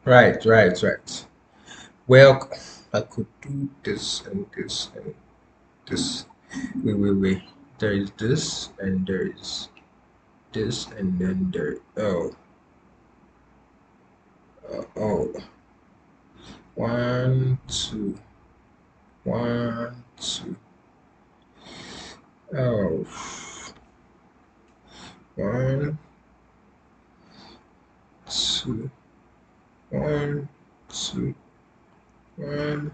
Right. Well, I could do this and this and this. Wait. There is this and there is this and then there. Oh. One, two, one, two. Oh, one, two, one, two, one.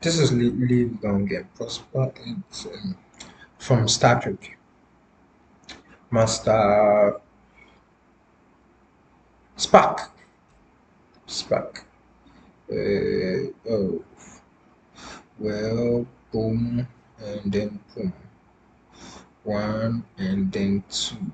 This is Live Long and Prosper. It's from Star Trek. Master Spark. Spark. Oh, well, boom, and then boom. One, and then two.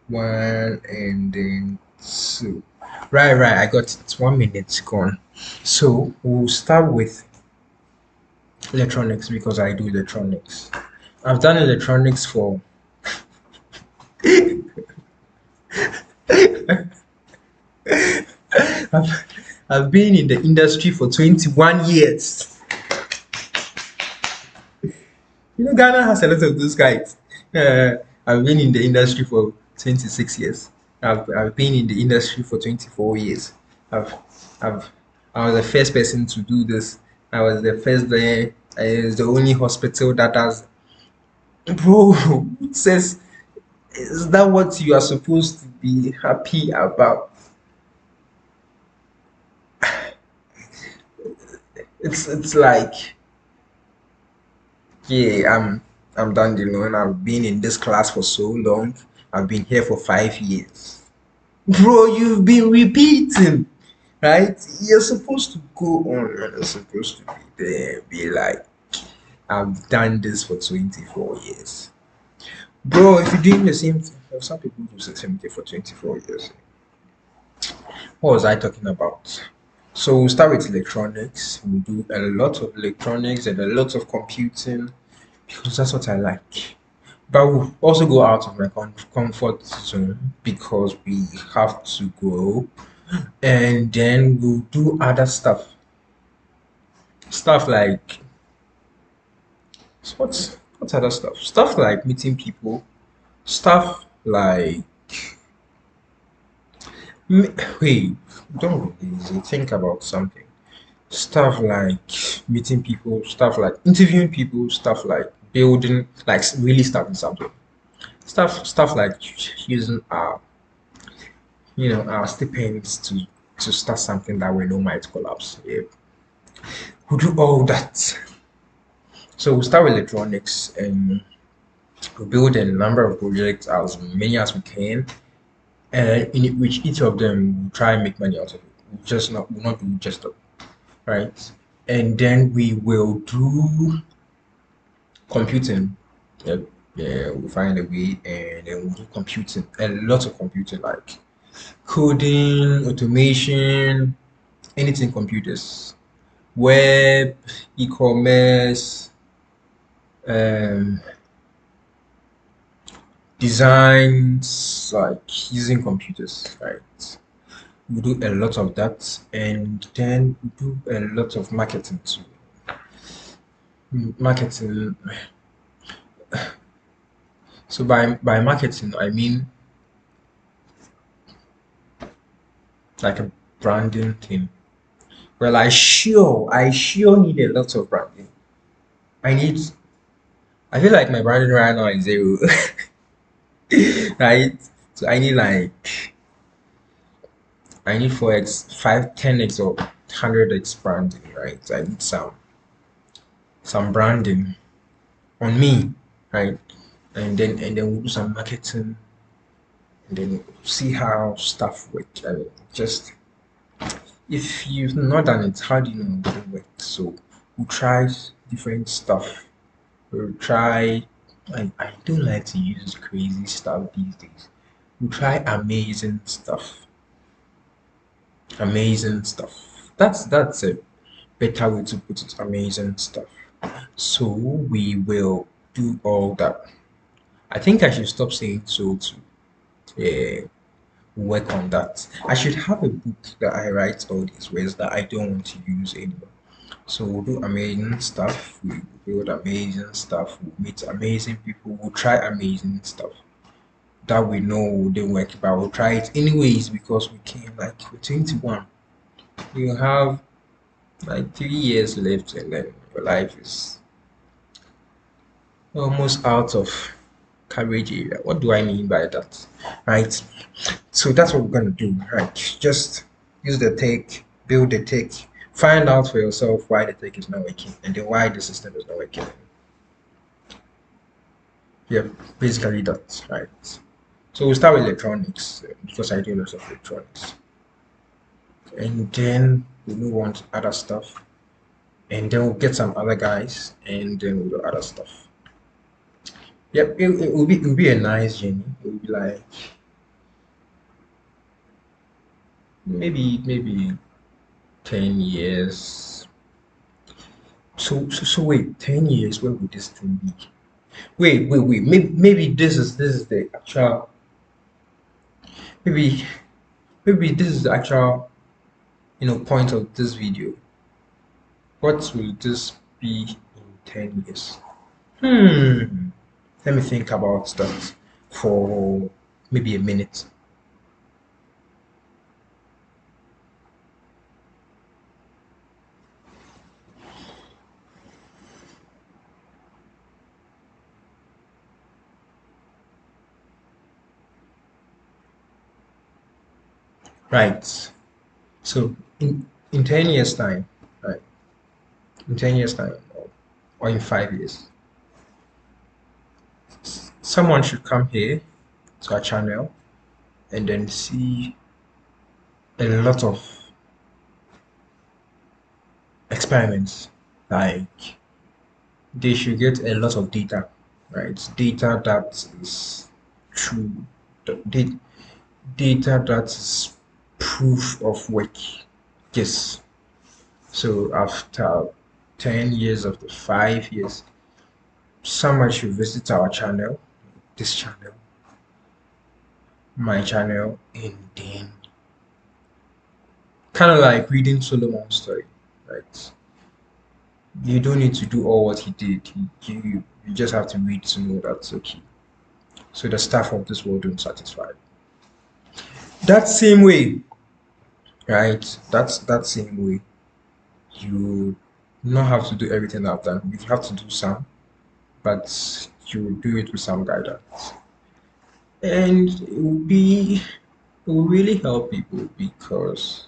One, and then two. Right. I got it. 1 minute gone. So we'll start with electronics because I do electronics. I've done electronics for I've, I've been in the industry for 21 years. You know, Ghana has a lot of those guys. I've been in the industry for 26 years. I've been in the industry for 24 years. I've, I've, I was the first person to do this. I was the first there. It's the only hospital that does. Bro, it says, is that what you are supposed to be happy about? It's like, yeah, I'm done, and I've been in this class for so long. I've been here for 5 years. Bro, you've been repeating, right? You're supposed to go on. You're supposed to be there, be like, I've done this for 24 years. Bro, if you're doing the same thing, some people do the same thing for 24 years. What was I talking about? So we'll start with electronics. We do a lot of electronics and a lot of computing because that's what I like. But we'll also go out of my comfort zone because we have to grow, and then we'll do other stuff. Stuff like what's other stuff? Stuff like meeting people. Stuff like wait, don't be lazy. Think about something. Stuff like meeting people. Stuff like interviewing people. Stuff like building, like really starting something. Stuff like using our stipends to start something that we know might collapse. Yeah. We do all that. So we start with electronics and we build a number of projects, as many as we can, and which each of them we try and make money out of it. We'll not do just that, right? And then we will do computing. Yep. Yeah, we'll find a way and then we'll do computing. A lot of computing, like coding, automation, anything computers, web, e-commerce, um, designs, like using computers, right? We do a lot of that, and then we do a lot of marketing too. Marketing. So by marketing, I mean like a branding thing. Well, I sure need a lot of branding. I need. I feel like my branding right now is zero, right? So I need 4x, 5, 10x or 100x branding, right? So I need some branding on me, right? And then we'll do some marketing and then see how stuff works. I mean, just if you've not done it, how do you know it works? So we'll try different stuff. We'll try. I don't like to use crazy stuff these days. We'll try amazing stuff. Amazing stuff. That's a better way to put it. Amazing stuff. So we will do all that. I think I should stop saying so too. Yeah. work on that. I should have a book that I write all these words that I don't want to use anymore. So we'll do amazing stuff, we build amazing stuff, we'll meet amazing people, we'll try amazing stuff that we know wouldn't work, but we'll try it anyways because we can. Like, we're 21. You have like 3 years left, and then your life is almost out of coverage area. What do I mean by that? Right? So that's what we're gonna do, right? Just use the tech, build the tech, find out for yourself why the tech is not working, and then why the system is not working. Yeah, basically that's right. So we'll start with electronics because I do lots of electronics, and then we'll move on to other stuff, and then we'll get some other guys, and then we'll do other stuff. Yep, it will be a nice journey. It will be like maybe 10 years. So wait, 10 years. Where would this thing be? Wait. Maybe this is the actual. Maybe maybe this is the actual point of this video. What will this be in 10 years? Hmm. Let me think about that for maybe a minute. Right. So in 10 years time, right? In 10 years time, or in 5 years, someone should come here to our channel and then see a lot of experiments. Like, they should get a lot of data, right? Data that is true, da- data that is proof of work. Yes. So after 10 years, after 5 years, someone should visit our channel, this channel, my channel, and then kind of like reading Solomon's story, right? You don't need to do all what he did. You just have to read to know that's okay. So the stuff of this world don't satisfy. That same way, right? That's that same way. You not have to do everything I've done. You have to do some, but you do it with some guidance. And it will really help people because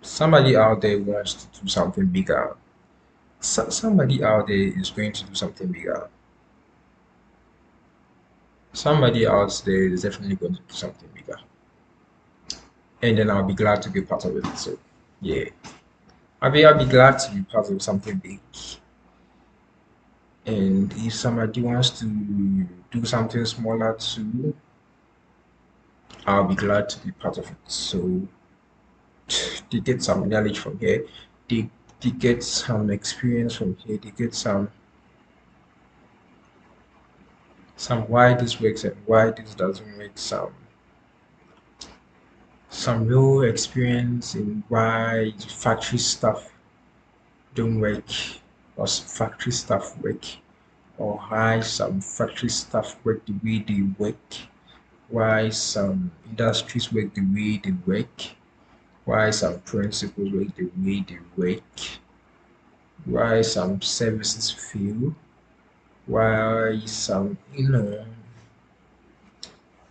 somebody out there wants to do something bigger. Somebody out there is going to do something bigger. Somebody out there is definitely going to do something bigger. And then I'll be glad to be part of it. So yeah. I'll be glad to be part of something big. And if somebody wants to do something smaller too, I'll be glad to be part of it. So they get some knowledge from here. They they get some experience from here. They get some why this works and why this doesn't work. Some real experience in why factory stuff don't work or factory stuff work, or why some factory stuff work the way they work, why some industries work the way they work, why some principles work the way they work, why some services fail, why some,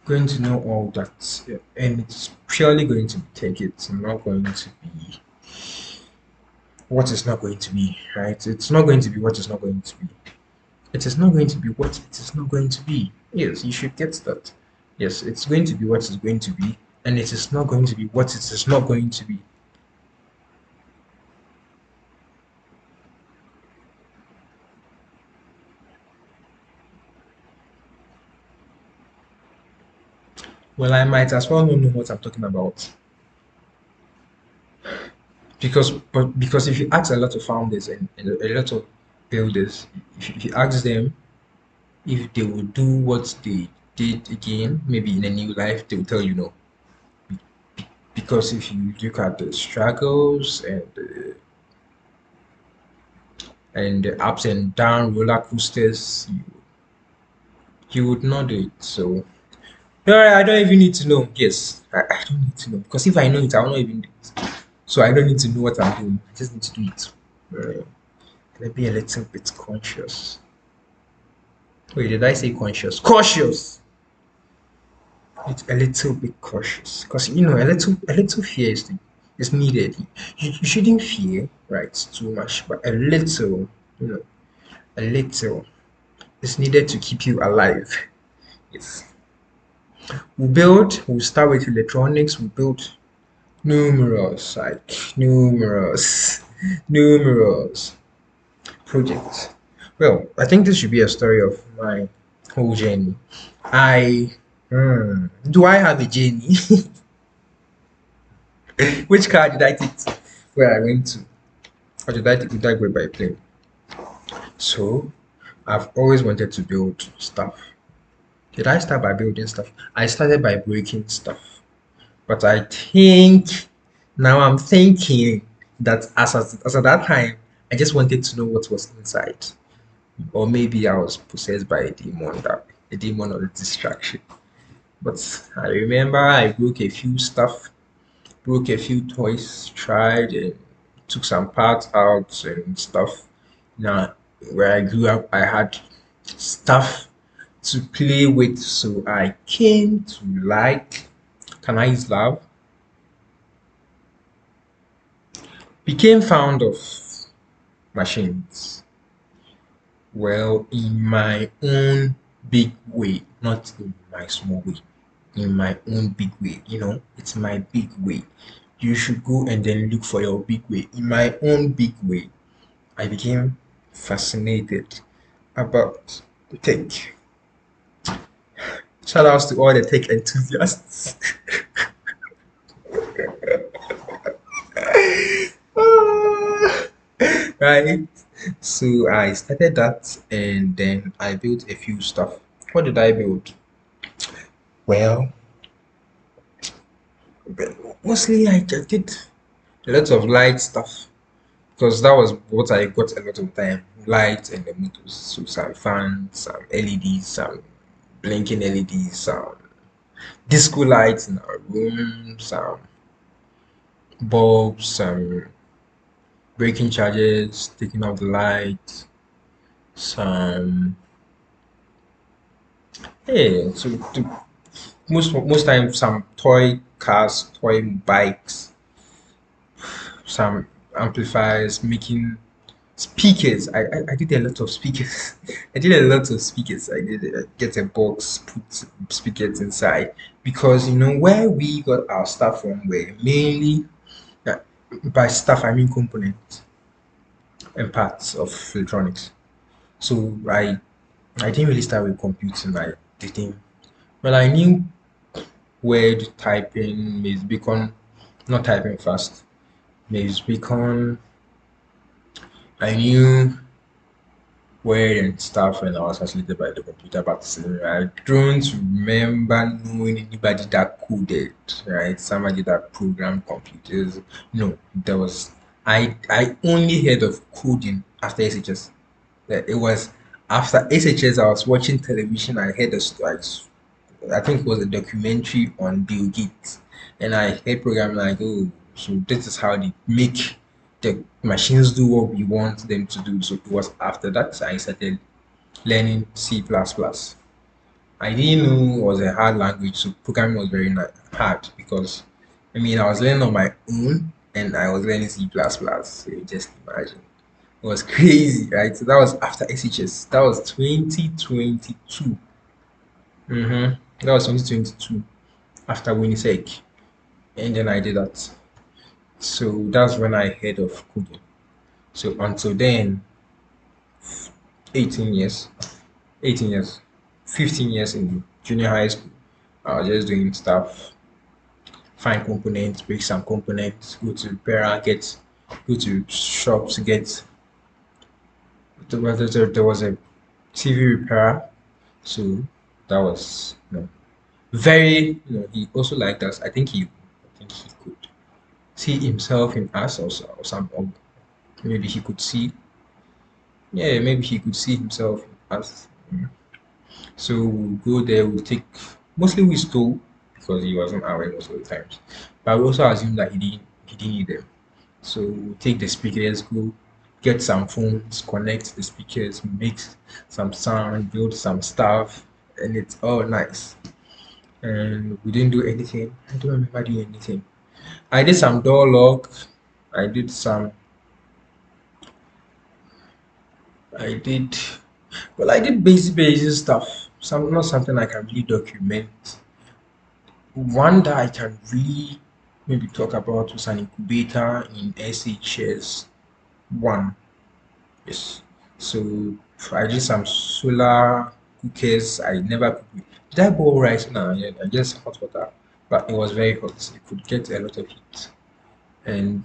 going to know all that. Yeah, and it's purely going to be tech. It's not going to be what is not going to be, right? It's not going to be what is not going to be. It is not going to be what it is not going to be. Yes, you should get that. Yes, it's going to be what it's going to be, and it is not going to be what it is not going to be. Well, I might as well not know what I'm talking about because if you ask a lot of founders and a lot of builders, if you ask them if they will do what did again, maybe in a new life, they will tell you no. Because if you look at the struggles and the ups and down roller coasters, you would not do it. So no, I don't even need to know. Yes, I don't need to know because if I know it, I will not even do it. So I don't need to know what I'm doing. I just need to do it. Uh, Let me be a little bit conscious. Wait, did I say conscious? Cautious. It's a little bit cautious because a little fear is needed. You shouldn't fear, right, too much, but you know, a little is needed to keep you alive. Yes. We'll start with electronics. We build numerous, numerous projects. Well, I think this should be a story of my whole journey. I, do I have a journey? Which car did I take to where I went to? Or did I go by plane? So, I've always wanted to build stuff. Did I start by building stuff? I started by breaking stuff. But I think now I'm thinking that as at that time, I just wanted to know what was inside. Or maybe I was possessed by a demon of distraction. But I remember I broke a few stuff, broke a few toys, tried and took some parts out and stuff. Now, where I grew up, I had stuff to play with, so I came to like, can I use love? Became fond of machines. Well, in my own big way, not in my small way, in my own big way. It's my big way. You should go and then look for your big way. In my own big way, I became fascinated about tech. Shout outs to all the tech enthusiasts. Right? So I started that and then I built a few stuff. What did I build? Well, mostly I just did a lot of light stuff because that was what I got a lot of time. Light and the motors. So some fans, some LEDs, some blinking LEDs, some disco lights in our room, some bulbs, some breaking charges, taking off the light, some so most times some toy cars, toy bikes, some amplifiers, making speakers. I did a lot of speakers. I did a lot of speakers. I did get a box, put speakers inside because where we got our stuff from were mainly uh, by stuff I mean components and parts of electronics. So I didn't really start with computing. I didn't. Well, I knew word typing, Maze Beacon, not typing fast. Maze Beacon. I knew word and stuff when I was facilitated by the computer, but I don't remember knowing anybody that coded, right? Somebody that programmed computers. No, there was. I only heard of coding after SHS. It was after SHS. I was watching television. I heard the stories. I think it was a documentary on Bill Gates, and I heard programming like, oh, so this is how they make the machines do what we want them to do. So it was after that I started learning C++. plus plus. I didn't know it was a hard language, so programming was very hard because I was learning on my own and I was learning C++. plus plus. So you just imagine. It was crazy, right? So that was after SHS. That was 2022. That was 2022 after Winnipeg, and then I did that. So that's when I heard of coding. So until then, 18 years, 18 years, 15 years in junior high school, I was just doing stuff, find components, break some components, go to repair, go to shops to get. There was a TV repair, so That was, very, he also liked us. I think he could see himself in us, or some, or maybe he could see, yeah, maybe he could see himself in us. So we'll go there, we'll take, mostly we stole because he wasn't aware most of the times. But we also assumed that he didn't need them. So we'll take the speakers, go get some phones, connect the speakers, mix some sound, build some stuff, and it's all nice. And we didn't do anything. I don't remember doing anything. I did some door lock. I did some. I did. Well, I did basic stuff. Some, not something I can really document. One that I can really maybe talk about was an incubator in SHS one. Yes. So I did some solar cookers. I never cooked with. Did I boil rice? No, yeah, I just hot water. But it was very hot. It could get a lot of heat. And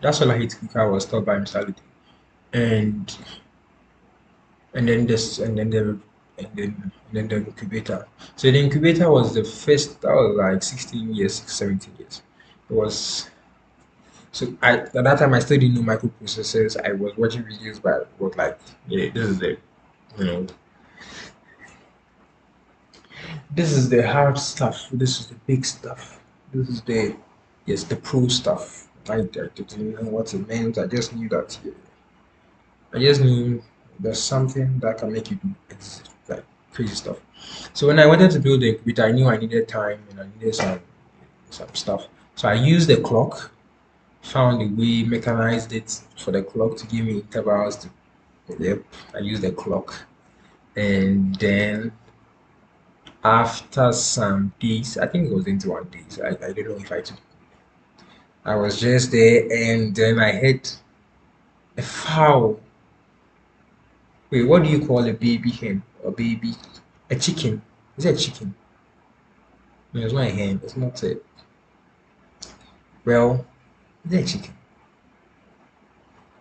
that solar heat cooker was stored by Mr. Luther. And and then this and then the incubator. So the incubator was the first, that was like 16 years, 17 years. It was, so at that time I still didn't know microprocessors. I was watching videos, but was like, yeah, you know this is the hard stuff. This is the big stuff. This is the, yes, the pro stuff. I didn't know what it meant. I just knew that, yeah, I just knew there's something that can make you do like crazy stuff. So when I wanted to build the incubator, I knew I needed time and I needed some stuff. So I used the clock, found a way, mechanized it for the clock to give me intervals. Yep, I used the clock, and then after some days, I think it was 21 days. I don't know if I took. I was just there, and then I hit a fowl. Wait, what do you call a baby hen or baby? A chicken. Is it a chicken? No, it's not a hen. It's not a. Well, is it a chicken?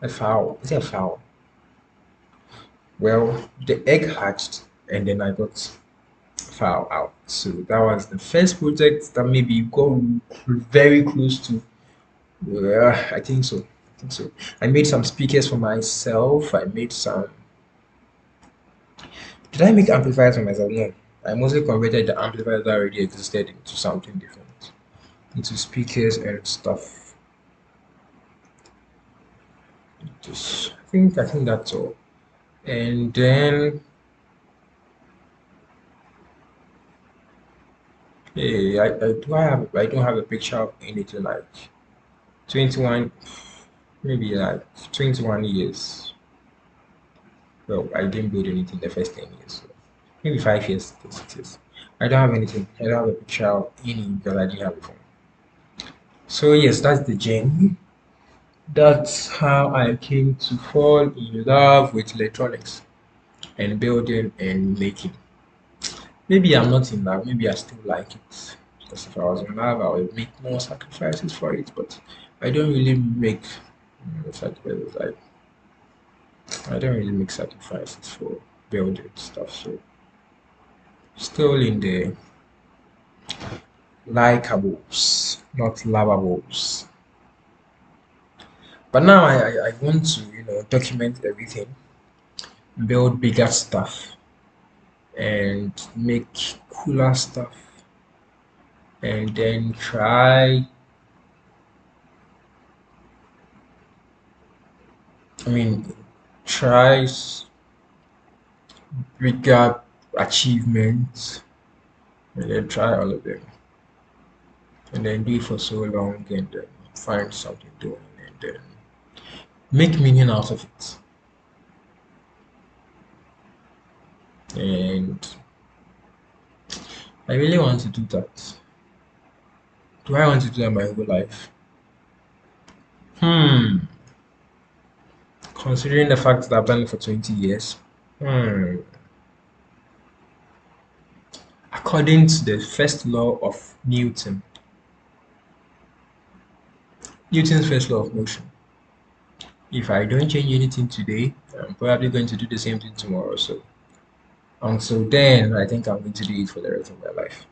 A fowl. Is it a fowl? Well, the egg hatched, and then I got fowl out. So that was the first project that maybe got very close to. Well, I think so. I think so. I made some speakers for myself. I made some. Did I make amplifiers for myself? No. I mostly converted the amplifiers that already existed into something different, into speakers and stuff. Just, I think that's all. And then, hey, I don't have a picture of anything like 21, maybe like 21 years. Well, I didn't build anything the first 10 years. So maybe 5 years, 6 years. I don't have anything. I don't have a picture of any because I didn't have a phone. So yes, that's the journey. That's how I came to fall in love with electronics and building and making. Maybe I'm not in love, maybe I still like it. Because if I was in love, I would make more sacrifices for it. But I don't really make sacrifices. I don't really make sacrifices for building stuff. So still in the likables, not lavables. But now I want to, document everything, build bigger stuff, and make cooler stuff, and then I mean, try bigger achievements, and then try all of them, and then do it for so long, and then find something doing, and then make meaning out of it. And I really want to do that. Do I want to do that my whole life? Hmm. Considering the fact that I've done it for 20 years. Hmm. According to the first law of Newton's first law of motion, if I don't change anything today, I'm probably going to do the same thing tomorrow. So Until then, I think I'm going to do it for the rest of my life.